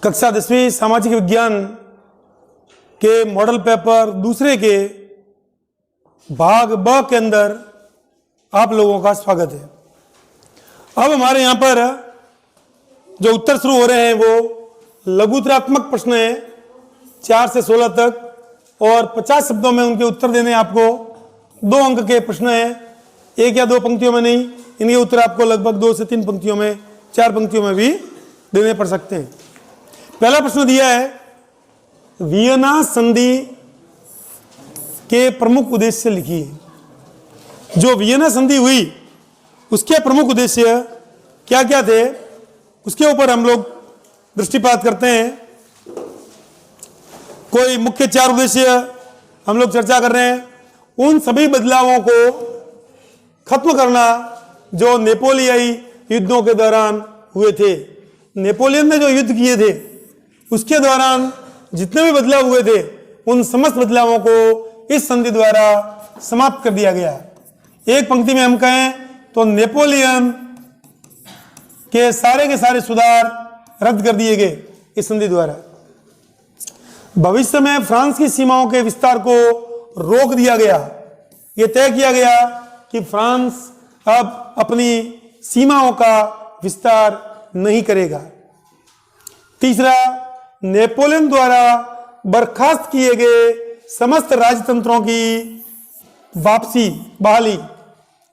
कक्षा 10वीं सामाजिक विज्ञान के मॉडल पेपर दूसरे के भाग ब के अंदर आप लोगों का स्वागत है। अब हमारे यहाँ पर जो उत्तर शुरू हो रहे हैं वो लघुत्तरात्मक प्रश्न है 4 से 16 तक, और 50 शब्दों में उनके उत्तर देने आपको 2 अंक के प्रश्न हैं, 1 या 2 पंक्तियों में नहीं, इनके उत्तर आपको लगभग 2 से 3 पंक्तियों में, 4 पंक्तियों में भी देने पड़ सकते हैं। पहला प्रश्न दिया है, वियना संधि के प्रमुख उद्देश्य लिखिए। जो वियना संधि हुई उसके प्रमुख उद्देश्य क्या क्या थे, उसके ऊपर हम लोग दृष्टिपात करते हैं। कोई मुख्य 4 उद्देश्य हम लोग चर्चा कर रहे हैं। उन सभी बदलावों को खत्म करना जो नेपोलियाई युद्धों के दौरान हुए थे। नेपोलियन ने जो युद्ध किए थे उसके दौरान जितने भी बदलाव हुए थे उन समस्त बदलावों को इस संधि द्वारा समाप्त कर दिया गया। एक पंक्ति में हम कहें तो नेपोलियन के सारे सुधार रद्द कर दिए गए इस संधि द्वारा। भविष्य में फ्रांस की सीमाओं के विस्तार को रोक दिया गया। यह तय किया गया कि फ्रांस अब अपनी सीमाओं का विस्तार नहीं करेगा। तीसरा, नेपोलियन द्वारा बर्खास्त किए गए समस्त राजतंत्रों की वापसी, बहाली।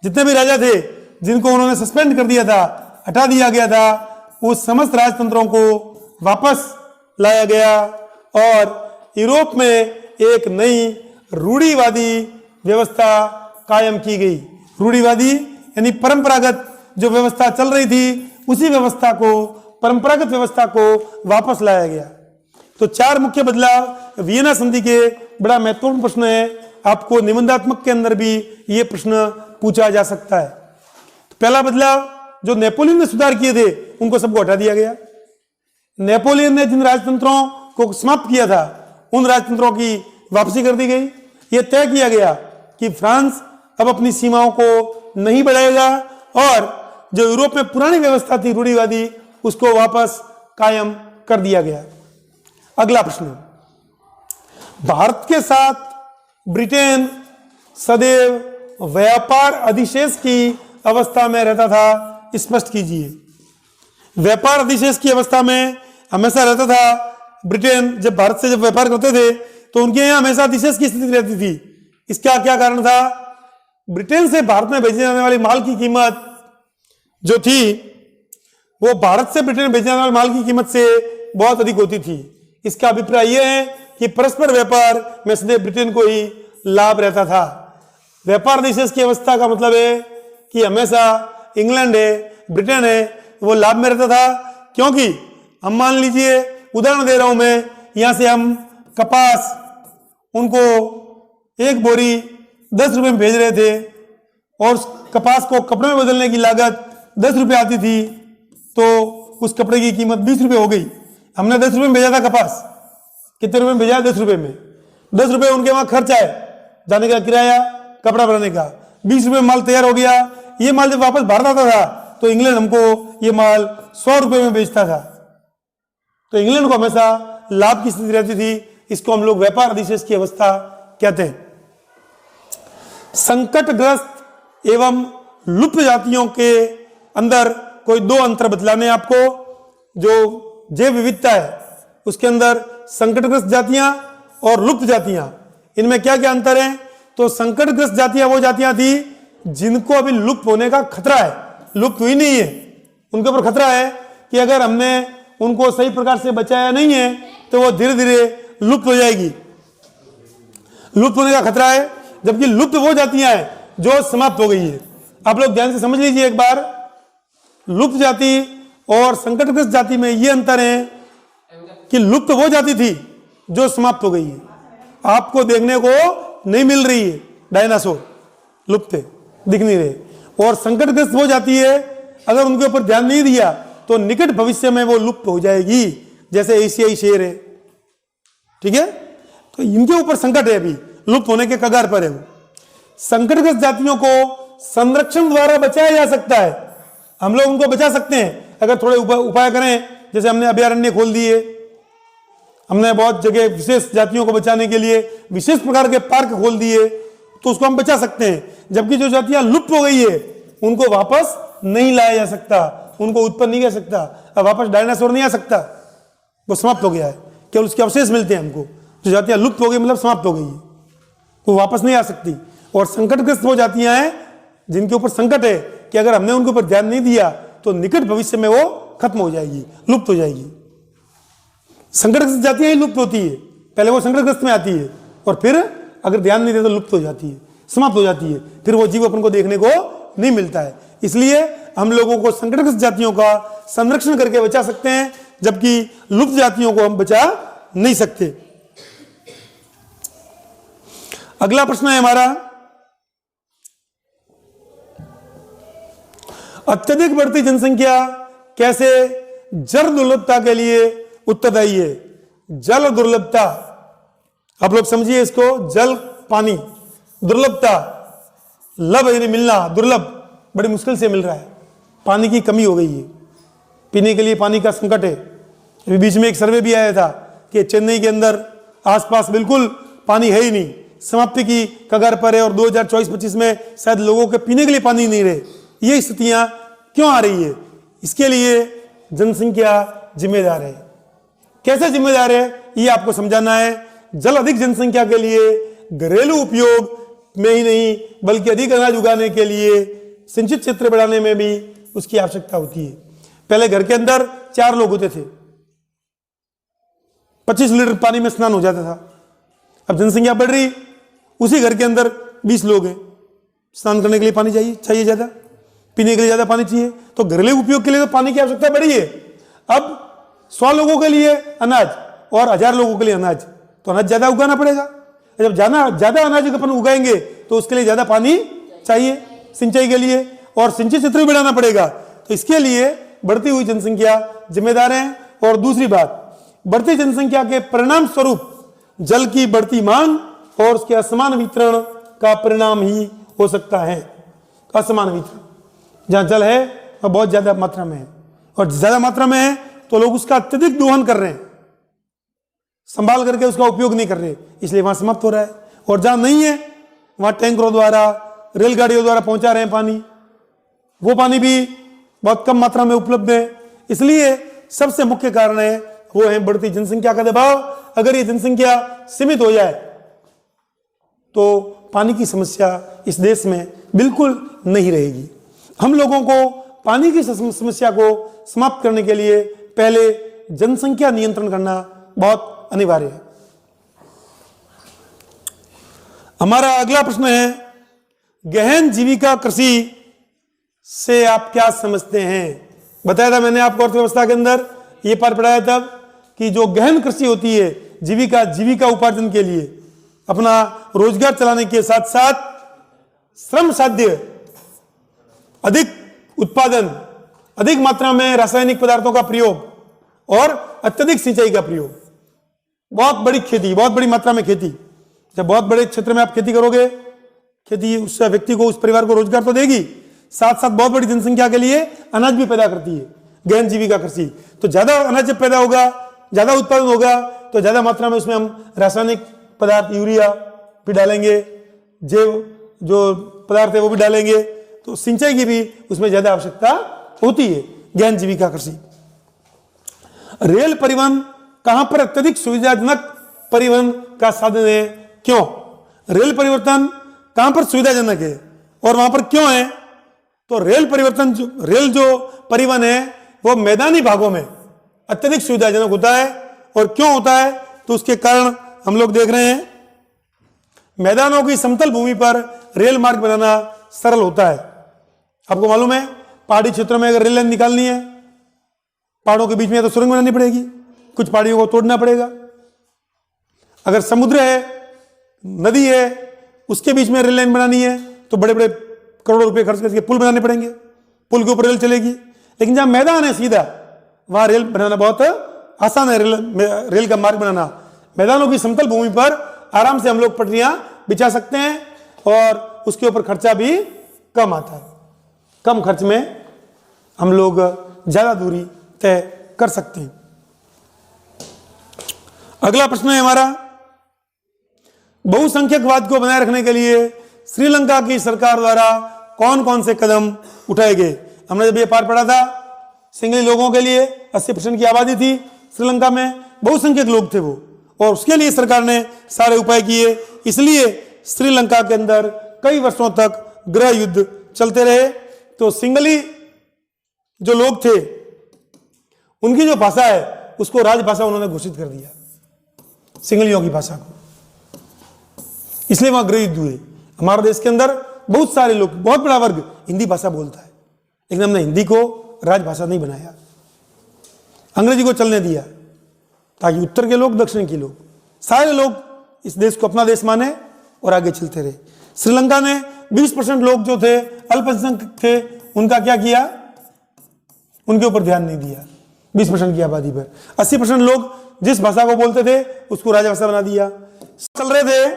जितने भी राजा थे जिनको उन्होंने सस्पेंड कर दिया था, हटा दिया गया था, उस समस्त राजतंत्रों को वापस लाया गया और यूरोप में एक नई रूढ़िवादी व्यवस्था कायम की गई। रूढ़िवादी यानी परंपरागत जो व्यवस्था चल रही थी उसी व्यवस्था को, परंपरागत व्यवस्था को वापस लाया गया। तो 4 मुख्य बदलाव वियना संधि के बड़ा महत्वपूर्ण प्रश्न है। आपको निबंधात्मक के अंदर भी ये प्रश्न पूछा जा सकता है। तो पहला बदलाव, जो नेपोलियन ने सुधार किए थे उनको सबको हटा दिया गया। नेपोलियन ने जिन राजतंत्रों को समाप्त किया था उन राजतंत्रों की वापसी कर दी गई। यह तय किया गया कि फ्रांस अब अपनी सीमाओं को नहीं बढ़ाएगा और जो यूरोप में पुरानी व्यवस्था थी रूढ़िवादी, उसको वापस कायम कर दिया गया। अगला प्रश्न, भारत के साथ ब्रिटेन सदैव व्यापार अधिशेष की अवस्था में रहता था, स्पष्ट कीजिए। व्यापार अधिशेष की अवस्था में हमेशा रहता था। ब्रिटेन जब भारत से व्यापार करते थे तो उनके यहाँ हमेशा अधिशेष की स्थिति रहती थी। इसका क्या कारण था? ब्रिटेन से भारत में भेजे जाने वाली माल की कीमत जो थी वो भारत से ब्रिटेन भेजे जाने वाले माल की कीमत से बहुत अधिक होती थी। इसका अभिप्राय यह है कि परस्पर व्यापार में सदैव ब्रिटेन को ही लाभ रहता था। व्यापार अधिशेष की अवस्था का मतलब है कि हमेशा इंग्लैंड है, ब्रिटेन है, वो लाभ में रहता था। क्योंकि हम मान लीजिए, उदाहरण दे रहा हूं मैं, यहां से हम कपास उनको 1 बोरी 10 रुपए में भेज रहे थे और उस कपास को कपड़े में बदलने की लागत 10 रुपए आती थी, तो उस कपड़े की कीमत 20 रुपए हो गई। हमने 10 रुपए में भेजा था कपास, कितने रुपए में भेजा? 10 रुपए में। 10 रुपए उनके वहां खर्च आए, जाने का किराया, कपड़ा बनाने का। 20 रुपए में माल तैयार हो गया। ये माल जब वापस भारत आता था तो इंग्लैंड हमको ये माल 100 रुपए में बेचता था। तो इंग्लैंड को हमेशा लाभ की स्थिति रहती थी। इसको हम लोग व्यापार अधिशेष की अवस्था कहते हैं। संकटग्रस्त एवं लुप्त जातियों के अंदर कोई 2 अंतर बतलाने आपको। जो जैव विविधता है उसके अंदर संकटग्रस्त जातियां और लुप्त जातियां, इनमें क्या क्या अंतर है? तो संकटग्रस्त जातियां वो जातियां थी जिनको अभी लुप्त होने का खतरा है, लुप्त हुई नहीं है, उनके ऊपर खतरा है कि अगर हमने उनको सही प्रकार से बचाया नहीं है तो वो धीरे धीरे लुप्त हो जाएगी, लुप्त होने का खतरा है। जबकि लुप्त वो जातियां हैं जो समाप्त हो गई है। आप लोग ध्यान से समझ लीजिए एक बार, लुप्त जाति और संकटग्रस्त जाति में ये अंतर है कि लुप्त वो जाति थी जो समाप्त हो गई है, आपको देखने को नहीं मिल रही है, डायनासोर लुप्त है, दिख नहीं रहे। और संकटग्रस्त वो जाति है, अगर उनके ऊपर ध्यान नहीं दिया तो निकट भविष्य में वो लुप्त हो जाएगी, जैसे एशियाई शेर है। ठीक है, तो इनके ऊपर संकट है, अभी लुप्त होने के कगार पर है वो। संकटग्रस्त जातियों को संरक्षण द्वारा बचाया जा सकता है। हम लोग उनको बचा सकते हैं अगर थोड़े उपाय करें, जैसे हमने अभयारण्य खोल दिए, हमने बहुत जगह विशेष जातियों को बचाने के लिए विशेष प्रकार के पार्क खोल दिए, तो उसको हम बचा सकते हैं। जबकि जो जातियां लुप्त हो गई है उनको वापस नहीं लाया जा सकता, उनको उत्पन्न नहीं कर सकता। अब वापस डायनासोर नहीं आ सकता, वो समाप्त हो गया है, केवल उसके अवशेष मिलते हैं हमको। जो जातियां लुप्त हो गई मतलब समाप्त हो गई है, वो वापस नहीं आ सकती। और संकटग्रस्त वो जातियां हैं जिनके ऊपर संकट है कि अगर हमने उनके ऊपर ध्यान नहीं दिया तो निकट भविष्य में वो खत्म हो जाएगी, लुप्त हो जाएगी। संकटग्रस्त जातियां ही लुप्त होती है, पहले वो संकटग्रस्त में आती है और फिर अगर ध्यान नहीं देते तो लुप्त हो जाती है, समाप्त हो जाती है, फिर वो जीव अपन को देखने को नहीं मिलता है। इसलिए हम लोगों को संकटग्रस्त जातियों का संरक्षण करके बचा सकते हैं, जबकि लुप्त जातियों को हम बचा नहीं सकते। अगला प्रश्न है हमारा, अत्यधिक बढ़ती जनसंख्या कैसे जल दुर्लभता के लिए उत्तरदायी है? जल दुर्लभता, आप लोग समझिए इसको, जल पानी, दुर्लभता, लभ यानी मिलना, दुर्लभ बड़ी मुश्किल से मिल रहा है, पानी की कमी हो गई है, पीने के लिए पानी का संकट है। अभी बीच में एक सर्वे भी आया था कि चेन्नई के अंदर आसपास बिल्कुल पानी है ही नहीं, समाप्ति की कगार पर है, और 2024-25 में शायद लोगों के पीने के लिए पानी नहीं रहे। ये स्थितियां क्यों आ रही है? इसके लिए जनसंख्या जिम्मेदार है। कैसे जिम्मेदार है ये आपको समझाना है। जल अधिक जनसंख्या के लिए घरेलू उपयोग में ही नहीं बल्कि अधिक अनाज उगाने के लिए सिंचित क्षेत्र बढ़ाने में भी उसकी आवश्यकता होती है। पहले घर के अंदर 4 लोग होते थे, 25 लीटर पानी में स्नान हो जाता था। अब जनसंख्या बढ़ रही, उसी घर के अंदर 20 लोग हैं, स्नान करने के लिए पानी चाहिए ज्यादा, पीने के लिए ज्यादा पानी चाहिए, तो घरेलू उपयोग के लिए तो पानी की आवश्यकता बढ़ी है। अब 100 लोगों के लिए अनाज और 1000 लोगों के लिए अनाज, तो अनाज ज्यादा उगाना पड़ेगा। जब ज्यादा अनाज अपन उगाएंगे तो उसके लिए ज्यादा पानी चाहिए सिंचाई के लिए, और सिंचित क्षेत्र भी बढ़ाना पड़ेगा। तो इसके लिए बढ़ती हुई जनसंख्या जिम्मेदार है। और दूसरी बात, बढ़ती जनसंख्या के परिणाम स्वरूप जल की बढ़ती मांग और उसके असमान वितरण का परिणाम ही हो सकता है। असमान वितरण, जहां जल है वह बहुत ज्यादा मात्रा में है, और ज्यादा मात्रा में है तो लोग उसका अत्यधिक दोहन कर रहे हैं, संभाल करके उसका उपयोग नहीं कर रहे, इसलिए वहां समाप्त हो रहा है। और जहां नहीं है वहां टैंकरों द्वारा, रेलगाड़ियों द्वारा पहुंचा रहे हैं पानी, वो पानी भी बहुत कम मात्रा में उपलब्ध है। इसलिए सबसे मुख्य कारण है वो है बढ़ती जनसंख्या का दबाव। अगर ये जनसंख्या सीमित हो जाए तो पानी की समस्या इस देश में बिल्कुल नहीं रहेगी। हम लोगों को पानी की समस्या को समाप्त करने के लिए पहले जनसंख्या नियंत्रण करना बहुत अनिवार्य है। हमारा अगला प्रश्न है, गहन जीविका कृषि से आप क्या समझते हैं? बताया था मैंने आपको अर्थव्यवस्था के अंदर ये पाठ पढ़ाया तब कि जो गहन कृषि होती है, जीविका उपार्जन के लिए, अपना रोजगार चलाने के साथ साथ श्रम साध्य, अधिक उत्पादन, अधिक मात्रा में रासायनिक पदार्थों का प्रयोग और अत्यधिक सिंचाई का प्रयोग, बहुत बड़ी खेती, बहुत बड़ी मात्रा में खेती। जब बहुत बड़े क्षेत्र में आप खेती करोगे, खेती उस व्यक्ति को, उस परिवार को रोजगार तो देगी, साथ साथ बहुत बड़ी जनसंख्या के लिए अनाज भी पैदा करती है गहन जीविका कृषि। तो ज्यादा अनाज जब पैदा होगा, ज्यादा उत्पादन होगा, तो ज्यादा मात्रा में उसमें हम रासायनिक पदार्थ, यूरिया भी डालेंगे, जो पदार्थ है वो भी डालेंगे, तो सिंचाई की भी उसमें ज्यादा आवश्यकता होती है गहन जीविका कृषि। रेल परिवहन कहां पर अत्यधिक सुविधाजनक परिवहन का साधन है? क्यों? रेल परिवर्तन कहां पर सुविधाजनक है और वहां पर क्यों है? तो रेल परिवहन है वो मैदानी भागों में अत्यधिक सुविधाजनक होता है। और क्यों होता है? तो उसके कारण हम लोग देख रहे हैं, मैदानों की समतल भूमि पर रेल मार्ग बनाना सरल होता है। आपको मालूम है, पहाड़ी क्षेत्रों में अगर रेल लाइन निकालनी है, पहाड़ों के बीच में तो सुरंग बनानी पड़ेगी, कुछ पहाड़ियों को तोड़ना पड़ेगा। अगर समुद्र है, नदी है, उसके बीच में रेल लाइन बनानी है तो बड़े बड़े करोड़ों रुपए खर्च करके पुल बनाने पड़ेंगे, पुल के ऊपर रेल चलेगी। लेकिन जहां मैदान है सीधा, वहां रेल बनाना बहुत आसान है। रेल का मार्ग बनाना, मैदानों की समतल भूमि पर आराम से हम लोग पटरियां बिछा सकते हैं और उसके ऊपर खर्चा भी कम आता है। कम खर्च में हम लोग ज्यादा दूरी तय कर सकते हैं। अगला प्रश्न है हमारा, बहुसंख्यकवाद को बनाए रखने के लिए श्रीलंका की सरकार द्वारा कौन कौन से कदम उठाए गए। हमने जब ये पाठ पढ़ा था, सिंगली लोगों के लिए 80% की आबादी थी श्रीलंका में, बहुसंख्यक लोग थे वो, और उसके लिए सरकार ने सारे उपाय किए। इसलिए श्रीलंका के अंदर कई वर्षों तक गृह युद्ध चलते रहे। तो सिंगली जो लोग थे उनकी जो भाषा है उसको राजभाषा उन्होंने घोषित कर दिया, सिंगलियों की भाषा को, इसलिए वहां गृह युद्ध हुए। हमारे देश के अंदर बहुत सारे लोग, बहुत बड़ा वर्ग हिंदी भाषा बोलता है, लेकिन हमने हिंदी को राजभाषा नहीं बनाया, अंग्रेजी को चलने दिया, ताकि उत्तर के लोग, दक्षिण के लोग, सारे लोग इस देश को अपना देश माने और आगे चलते रहे। श्रीलंका ने 20% लोग जो थे, अल्पसंख्यक थे, उनका क्या किया, उनके ऊपर ध्यान नहीं दिया। 20% की आबादी पर 80% लोग जिस भाषा को बोलते थे उसको राजभाषा बना दिया। चल रहे थे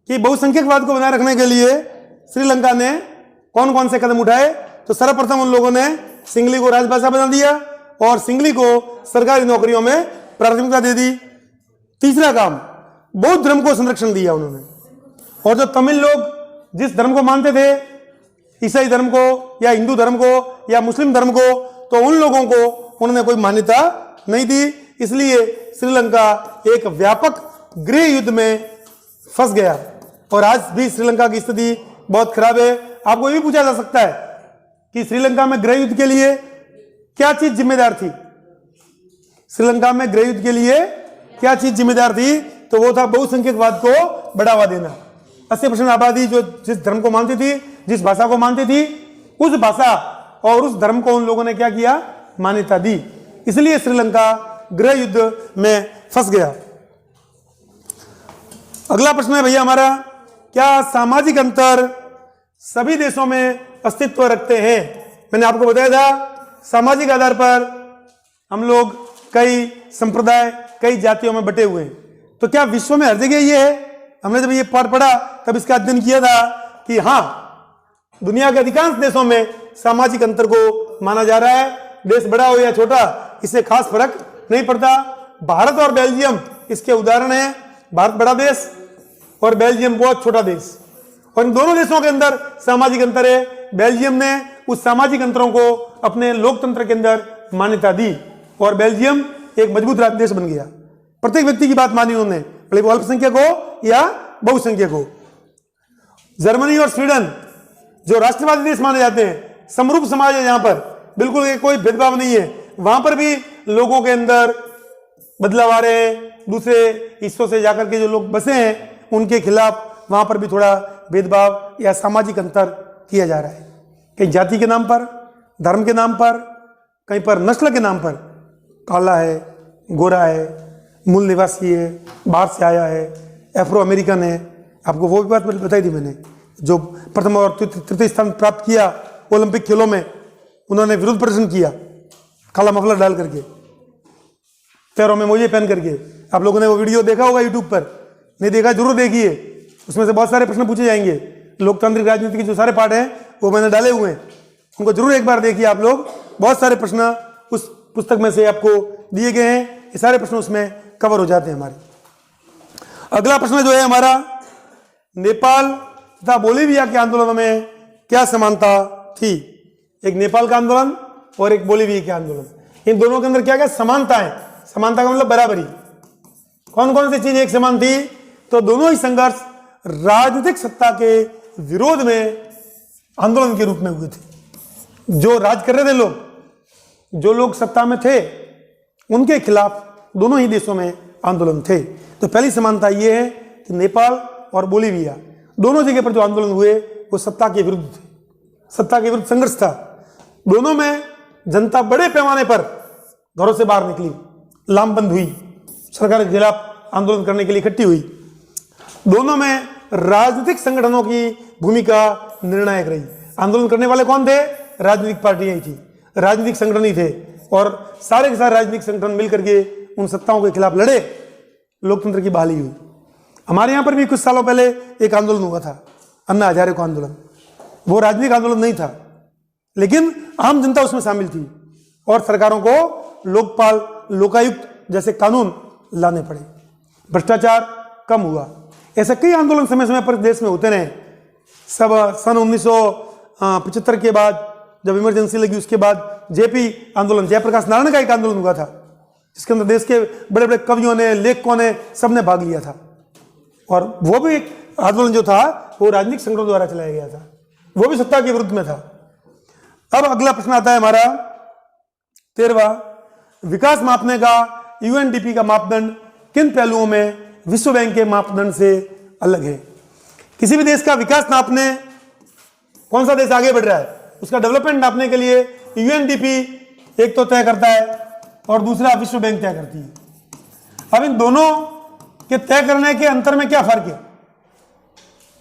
कि बहुसंख्यकवाद को बनाए रखने के लिए श्रीलंका ने कौन कौन से कदम उठाए। तो सर्वप्रथम उन लोगों ने सिंगली को राजभाषा बना दिया और सिंगली को सरकारी नौकरियों में प्राथमिकता दे दी। तीसरा काम, बौद्ध धर्म को संरक्षण दिया उन्होंने, और जो तमिल लोग जिस धर्म को मानते थे, ईसाई धर्म को या हिंदू धर्म को या मुस्लिम धर्म को, तो उन लोगों को उन्होंने कोई मान्यता नहीं दी। इसलिए श्रीलंका एक व्यापक गृह युद्ध में फंस गया और आज भी श्रीलंका की स्थिति बहुत खराब है। आपको ये भी पूछा जा सकता है कि श्रीलंका में गृह युद्ध के लिए क्या चीज जिम्मेदार थी। श्रीलंका में गृह युद्ध के लिए क्या चीज जिम्मेदार थी, तो वो था बहुसंख्यकवाद को बढ़ावा देना। 80% आबादी जो जिस धर्म को मानती थी, जिस भाषा को मानती थी, उस भाषा और उस धर्म को उन लोगों ने क्या किया, मान्यता दी। इसलिए श्रीलंका गृह युद्ध में फंस गया। अगला प्रश्न है भैया हमारा, क्या सामाजिक अंतर सभी देशों में अस्तित्व रखते हैं। मैंने आपको बताया था सामाजिक आधार पर हम लोग कई संप्रदाय, कई जातियों में बटे हुए हैं। तो क्या विश्व में हर जगह ये है। हमने जब ये पाठ पढ़ा तब इसका अध्ययन किया था कि हाँ, दुनिया के अधिकांश देशों में सामाजिक अंतर को माना जा रहा है। देश बड़ा हो या छोटा, इससे खास फर्क नहीं पड़ता। भारत और बेल्जियम इसके उदाहरण है। भारत बड़ा देश और बेल्जियम बहुत छोटा देश, और इन दोनों देशों के अंदर सामाजिक अंतर है। बेल्जियम ने उस सामाजिक अंतरों को अपने लोकतंत्र के अंदर मान्यता दी और बेल्जियम एक मजबूत देश बन गया। प्रत्येक व्यक्ति की बात मानी उन्होंने, भले वो अल्पसंख्यक हो या बहुसंख्यक हो। जर्मनी और स्वीडन जो राष्ट्रवादी देश माने जाते हैं, समरूप समाज है, यहाँ पर बिल्कुल कोई भेदभाव नहीं है। वहां पर भी लोगों के अंदर बदलाव आ रहे हैं। दूसरे हिस्सों से जाकर के जो लोग बसे हैं उनके खिलाफ वहां पर भी थोड़ा भेदभाव या सामाजिक अंतर किया जा रहा है। कहीं जाति के नाम पर, धर्म के नाम पर, कहीं पर नस्ल के नाम पर, काला है, गोरा है, मूल निवासी है, बाहर से आया है, अफ्रो अमेरिकन है। आपको वो भी बात बताई थी मैंने, जो प्रथम और तृतीय स्थान प्राप्त किया ओलंपिक खेलों में, उन्होंने विरोध प्रदर्शन किया काला मफलर डाल करके, पैरों में मोजे पहन करके। आप लोगों ने वो वीडियो देखा होगा यूट्यूब पर, नहीं देखा जरूर देखिए। उसमें से बहुत सारे प्रश्न पूछे जाएंगे। लोकतांत्रिक राजनीति के जो सारे पार्ट हैं वो मैंने डाले हुए हैं, उनको जरूर एक बार देखिए आप लोग। बहुत सारे प्रश्न उस पुस्तक में से आपको दिए गए हैं, ये सारे प्रश्न उसमें कवर हो जाते हैं हमारे। अगला प्रश्न जो है हमारा, नेपाल तथा बोलीविया के आंदोलनों में क्या समानता थी। एक नेपाल का आंदोलन और एक बोलीविया के आंदोलन, इन दोनों के अंदर क्या क्या समानता है। समानता का मतलब बराबरी। कौन कौन सी चीज एक समान थी, तो दोनों ही संघर्ष राजनीतिक सत्ता के विरोध में आंदोलन के रूप में हुए थे। जो राज कर रहे थे लोग, जो लोग सत्ता में थे, उनके खिलाफ दोनों ही देशों में आंदोलन थे। तो पहली समानता यह है कि नेपाल और बोलीविया दोनों जगह पर जो आंदोलन हुए वो सत्ता के विरुद्ध थे, सत्ता के विरुद्ध संघर्ष था। दोनों में जनता बड़े पैमाने पर घरों से बाहर निकली, लामबंद हुई, सरकार के खिलाफ आंदोलन करने के लिए इकट्ठी हुई। दोनों में राजनीतिक संगठनों की भूमिका निर्णायक रही। आंदोलन करने वाले कौन थे, राजनीतिक पार्टियां ही थी, राजनीतिक संगठन ही थे, और सारे के सारे राजनीतिक संगठन मिलकर के उन सत्ताओं के खिलाफ लड़े, लोकतंत्र की बहाली हुई। हमारे यहाँ पर भी कुछ सालों पहले एक आंदोलन हुआ था, अन्ना हजारे को आंदोलन। वो राजनीतिक आंदोलन नहीं था, लेकिन आम जनता उसमें शामिल थी और सरकारों को लोकपाल, लोकायुक्त जैसे कानून लाने पड़े, भ्रष्टाचार कम हुआ। ऐसे कई आंदोलन समय समय पर देश में होते रहे। सब सन 1975 के बाद जब इमरजेंसी लगी, उसके बाद जेपी आंदोलन, जयप्रकाश नारायण का एक आंदोलन हुआ था, जिसके अंदर देश के बड़े बड़े कवियों ने, लेखकों ने, सबने भाग लिया था। और वो भी एक आंदोलन जो था वो राजनीतिक संगठनों द्वारा चलाया गया था, वो भी सत्ता के विरुद्ध में था। अब अगला प्रश्न आता है हमारा 13वां, विकास मापने का यूएनडीपी का मापदंड किन पहलुओं में विश्व बैंक के मापदंड से अलग है? किसी भी देश का विकास नापने, कौन सा देश आगे बढ़ रहा है, उसका डेवलपमेंट नापने के लिए यूएनडीपी एक तो तय करता है और दूसरा विश्व बैंक तय करती है। अब इन दोनों के तय करने के अंतर में क्या फर्क है?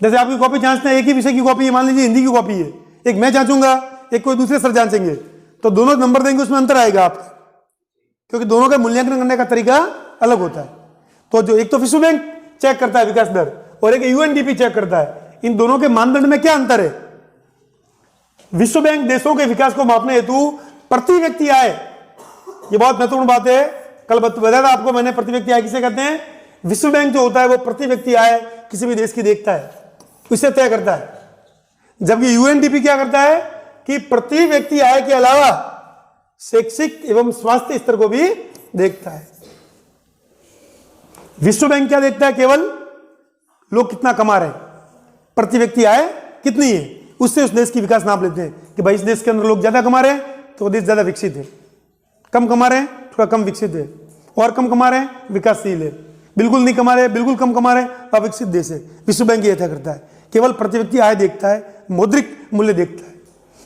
जैसे आपकी कॉपी जांचते हैं, एक ही विषय की कॉपी है, मान लीजिए हिंदी की कॉपी है, एक मैं जांचूंगा, एक कोई दूसरे सर जांचेंगे, तो दोनों नंबर देंगे, उसमें अंतर आएगा आपका, क्योंकि दोनों का मूल्यांकन करने का तरीका अलग होता है। तो जो एक तो विश्व बैंक चेक करता है विकास दर और एक यूएनडीपी चेक करता है, इन दोनों के मानदंड में क्या अंतर है? विश्व बैंक देशों के विकास को मापने हेतु प्रति व्यक्ति आय, ये बहुत महत्वपूर्ण बात है, कल बताया था आपको मैंने, प्रति व्यक्ति आय किसे कहते हैं? विश्व बैंक जो होता है वो प्रति व्यक्ति आय किसी भी देश की देखता है, उसे तय करता है। जबकि यूएनडीपी क्या करता है कि प्रति व्यक्ति आय के अलावा शैक्षिक एवं स्वास्थ्य स्तर को भी देखता है। विश्व बैंक क्या देखता है? केवल लोग कितना कमा रहे हैं, प्रति व्यक्ति आय कितनी है, उससे उस देश की विकास नाप लेते हैं कि भाई इस देश के अंदर लोग ज्यादा कमा रहे हैं तो वो देश ज्यादा विकसित है, कम कमा रहे हैं थोड़ा कम विकसित है, और कम कमा रहे हैं विकासशील है, बिल्कुल नहीं कमा रहे, बिल्कुल कम कमा रहे हैं अविकसित देश है। विश्व बैंक ये तय करता है, केवल प्रति व्यक्ति आय देखता है, मौद्रिक मूल्य देखता है।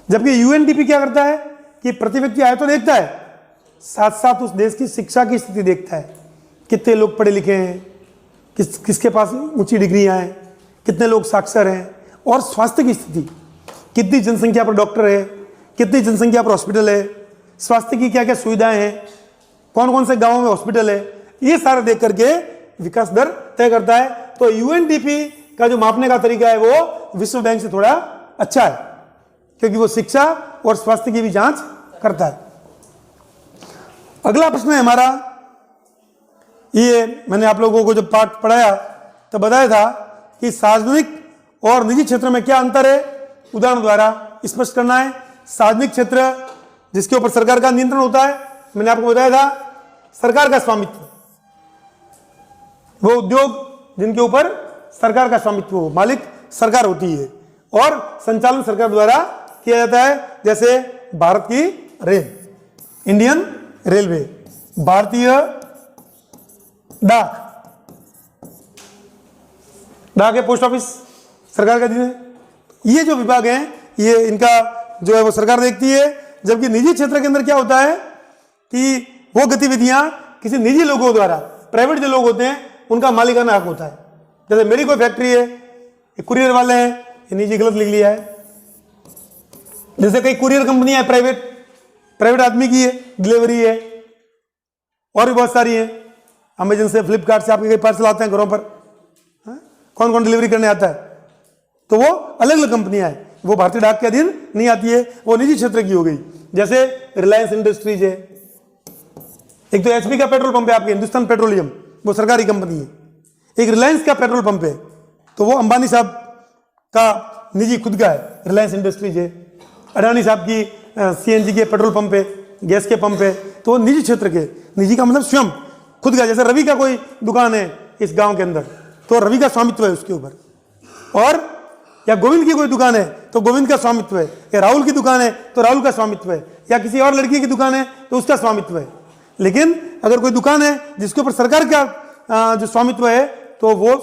जबकि यूएनडीपी क्या करता है कि प्रति व्यक्ति आय तो देखता है, साथ साथ उस देश की शिक्षा की स्थिति देखता है, कितने लोग पढ़े लिखे हैं, किसके पास ऊंची डिग्रियां हैं, कितने लोग साक्षर हैं, और स्वास्थ्य की स्थिति, कितनी जनसंख्या पर डॉक्टर है, कितनी जनसंख्या पर हॉस्पिटल है, स्वास्थ्य की क्या क्या सुविधाएं हैं, कौन कौन से गांवों में हॉस्पिटल है, ये सारा देख करके विकास दर तय करता है। तो यूएनडीपी का जो मापने का तरीका है वो विश्व बैंक से थोड़ा अच्छा है, क्योंकि वो शिक्षा और स्वास्थ्य की भी जांच करता है। अगला प्रश्न है हमारा, ये मैंने आप लोगों को जब पाठ पढ़ाया तो बताया था कि सार्वजनिक और निजी क्षेत्र में क्या अंतर है, उदाहरण द्वारा स्पष्ट करना है। सार्वजनिक क्षेत्र जिसके ऊपर सरकार का नियंत्रण होता है, मैंने आपको बताया था सरकार का स्वामित्व, वो उद्योग जिनके ऊपर सरकार का स्वामित्व हो, मालिक सरकार होती है, और संचालन सरकार द्वारा किया जाता है। जैसे भारत की रेल, इंडियन रेलवे, भारतीय डाक, डाक है पोस्ट ऑफिस सरकार का दिन है। ये जो विभाग हैं ये इनका जो है वो सरकार देखती है। जबकि निजी क्षेत्र के अंदर क्या होता है कि वो गतिविधियां किसी निजी लोगों द्वारा, प्राइवेट जो लोग होते हैं उनका मालिकाना हक होता है। जैसे मेरी कोई फैक्ट्री है, कुरियर वाले हैं, ये निजी गलत लिख लिया है। जैसे कई कुरियर कंपनियां है, प्राइवेट आदमी की है, डिलीवरी है, और भी बहुत सारी है। अमेजन से, फ्लिपकार्ट से आपके कई पार्सल आते हैं घरों पर, कौन कौन डिलीवरी करने आता है, तो वो अलग अलग कंपनियां हैं, वो भारतीय डाक के अधीन नहीं आती है, वो निजी क्षेत्र की हो गई। जैसे रिलायंस इंडस्ट्रीज है, एक तो एचपी का पेट्रोल पंप है आपके, हिंदुस्तान पेट्रोलियम, वो सरकारी कंपनी है। एक रिलायंस का पेट्रोल पंप है, तो वो अंबानी साहब का निजी खुद का है, रिलायंस इंडस्ट्रीज है। अडानी साहब की सीएनजी के पेट्रोल पंप है, गैस के पंप है, तो वो निजी क्षेत्र के, निजी का मतलब स्वयं खुद का। जैसे रवि का कोई दुकान है इस गांव के अंदर, तो रवि का स्वामित्व है उसके ऊपर, और या गोविंद की कोई दुकान है तो गोविंद का स्वामित्व है, या राहुल की दुकान है तो राहुल का स्वामित्व है, या किसी और लड़की की दुकान है तो उसका स्वामित्व है। लेकिन अगर कोई दुकान है जिसके ऊपर सरकार का जो स्वामित्व है, तो वो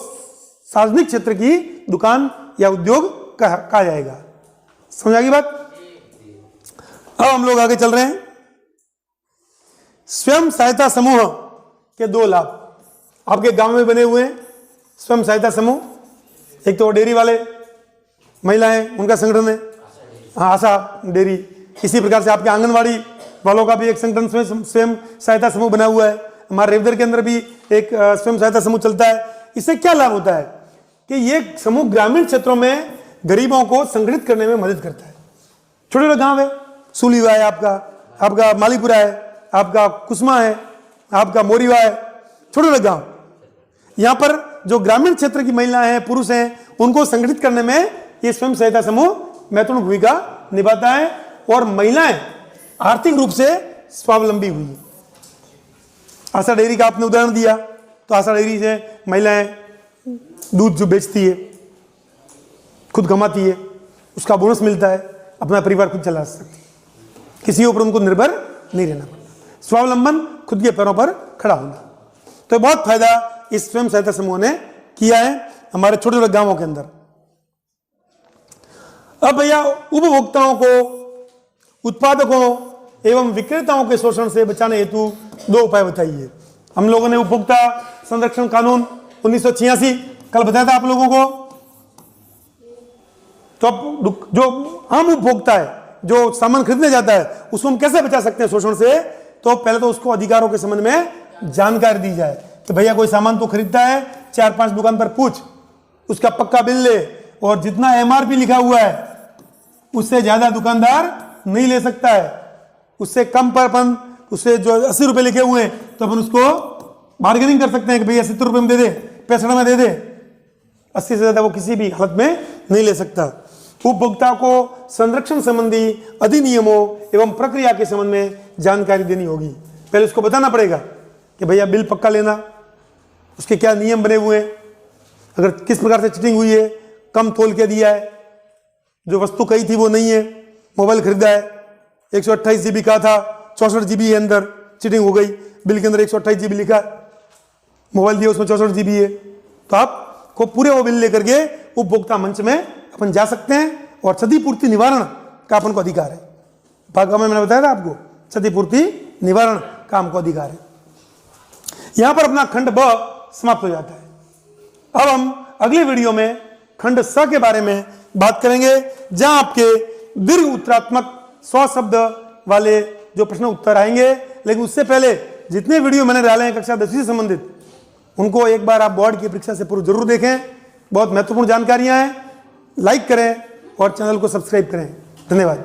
सार्वजनिक क्षेत्र की दुकान या उद्योग कहा जाएगा। समझ आ गई बात? अब हम लोग आगे चल रहे हैं। स्वयं सहायता समूह के 2 लाभ आपके गांव में बने हुए हैं। स्वयं सहायता समूह, एक तो डेयरी वाले महिलाएं, उनका संगठन है, हाँ, आशा डेयरी। इसी प्रकार से आपके आंगनवाड़ी वालों का भी एक संगठन स्वयं सहायता समूह बना हुआ है। हमारे रेवदर के अंदर भी एक स्वयं सहायता समूह चलता है। इससे क्या लाभ होता है कि ये समूह ग्रामीण क्षेत्रों में गरीबों को संगठित करने में मदद करता है। छोटे छोटे गांव है, सूलीवा है आपका मालीपुरा है, आपका कुसमा है, आपका मोरीवा है, छोटे छोटे गांव। यहां पर जो ग्रामीण क्षेत्र की महिलाएं हैं, पुरुष हैं, उनको संगठित करने में ये स्वयं सहायता समूह महत्वपूर्ण भूमिका निभाता है और महिलाएं आर्थिक रूप से स्वावलंबी हुई। आशा डेयरी का आपने उदाहरण दिया, तो आशा डेयरी से महिलाएं दूध जो बेचती है, खुद कमाती है, उसका बोनस मिलता है, अपना परिवार खुद चला सकती है, किसी ऊपर उनको निर्भर नहीं रहना पड़ता, स्वावलंबन, खुद के पैरों पर खड़ा होना। तो बहुत फायदा इस स्वयं सहायता समूह ने किया है हमारे छोटे छोटे गांवों के अंदर। अब भैया उपभोक्ताओं को उत्पादकों एवं विक्रेताओं के शोषण से बचाने हेतु 2 उपाय बताइए। हम लोगों ने उपभोक्ता संरक्षण कानून 1986 कल बताया था आप लोगों को। तो अब जो आम उपभोक्ता है, जो सामान खरीदने जाता है, उसको हम कैसे बचा सकते हैं शोषण से? तो पहले तो उसको अधिकारों के संबंध में जानकारी दी जाए कि भैया कोई सामान तो खरीदता है, 4-5 दुकान पर पूछ, उसका पक्का बिल ले, और जितना एमआरपी लिखा हुआ है उससे ज्यादा दुकानदार नहीं ले सकता है। उससे कम पर अपन, उससे जो 80 रुपए लिखे हुए हैं तो अपन उसको बार्गेनिंग कर सकते हैं कि भैया 70 रुपए में दे दे, 65 में दे दे, 80 से ज्यादा वो किसी भी हालत में नहीं ले सकता। उपभोक्ता को संरक्षण संबंधी अधिनियमों एवं प्रक्रिया के संबंध में जानकारी देनी होगी। पहले उसको बताना पड़ेगा कि भैया बिल पक्का लेना, उसके क्या नियम बने हुए हैं, अगर किस प्रकार से चीटिंग हुई है, कम तोल के दिया है, जो वस्तु कही थी वो नहीं है, मोबाइल खरीदा है 128 GB का था, 64 GB है अंदर, चीटिंग हो गई, बिल के अंदर 128 GB लिखा, मोबाइल दिया उसमें 64 GB है, तो आपको पूरे वो बिल लेकर के उपभोक्ता मंच में अपन जा सकते हैं और क्षतिपूर्ति निवारण का अपन को अधिकार है। भागवत में मैंने बताया था आपको, क्षतिपूर्ति निवारण का हमको अधिकार है। यहां पर अपना खंड ब समाप्त हो जाता है। अब हम अगली वीडियो में खंड स के बारे में बात करेंगे, जहां आपके दीर्घ उत्तरात्मक 100 शब्द वाले जो प्रश्न उत्तर आएंगे। लेकिन उससे पहले जितने वीडियो मैंने डाले हैं कक्षा 10वीं से संबंधित, उनको एक बार आप बोर्ड की परीक्षा से पूर्व जरूर देखें। बहुत महत्वपूर्ण जानकारियां हैं। लाइक करें और चैनल को सब्सक्राइब करें। धन्यवाद।